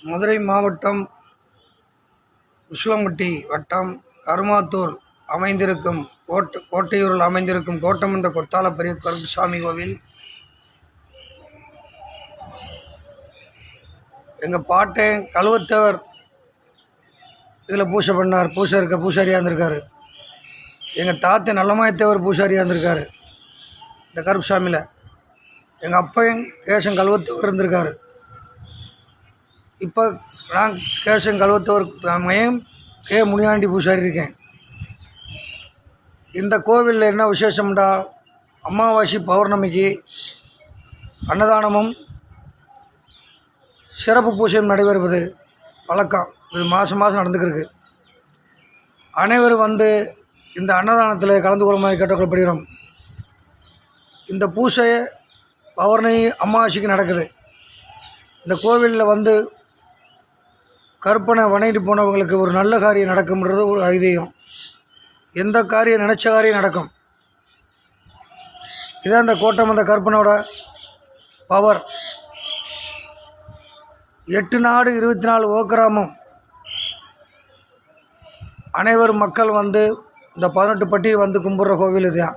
மதுரை மாவட்டம் உசிலம்பட்டி வட்டம் கருமாத்தூர் அமைந்திருக்கும் கோட்டையூரில் அமைந்திருக்கும் கோட்டமந்த கொத்தால பெரிய கருப்புசாமி கோவில். எங்கள் பாட்டன் கழுவத்தவர் இதில் பூஜை பண்ணார். பூசாரியாக இருந்திருக்காரு. எங்கள் தாத்தன் நல்லமாயத்தேவர் பூசாரியாக இருந்திருக்காரு இந்த கருப்புசாமியில். எங்கள் அப்பையும் கேசன் கழுவத்தவர் இருந்திருக்காரு. இப்போ நான் கேசன் கழுவத்தவர் மையம் கே முனியாண்டி பூசாரி இருக்கேன். இந்த கோவிலில் என்ன விசேஷம்டா, அமாவாசை பௌர்ணமிக்கு அன்னதானமும் சிறப்பு பூஜையும் நடைபெறுவது வழக்கம். இது மாதம் நடந்துக்கிருக்கு. அனைவரும் வந்து இந்த அன்னதானத்தில் கலந்து கொள்ளுமாறு கேட்டுக்கொள்ளப்படுகிறோம். இந்த பூஜை பௌர்ணமி அமாவாசைக்கு நடக்குது. இந்த கோவிலில் வந்து கற்பனை வணங்கிட்டு போனவங்களுக்கு ஒரு நல்ல காரியம் நடக்கும்ன்றது ஒரு ஐதீகம். எந்த காரியம் நினச்ச காரியம் நடக்கும். இதான் இந்த கோட்டமந்த கற்பனோட பவர். 8 நாடு 24 ஓக்கிராமம் அனைவரும் மக்கள் வந்து இந்த 18 பட்டி வந்து கும்பிட்ற கோவில் இதுதான்.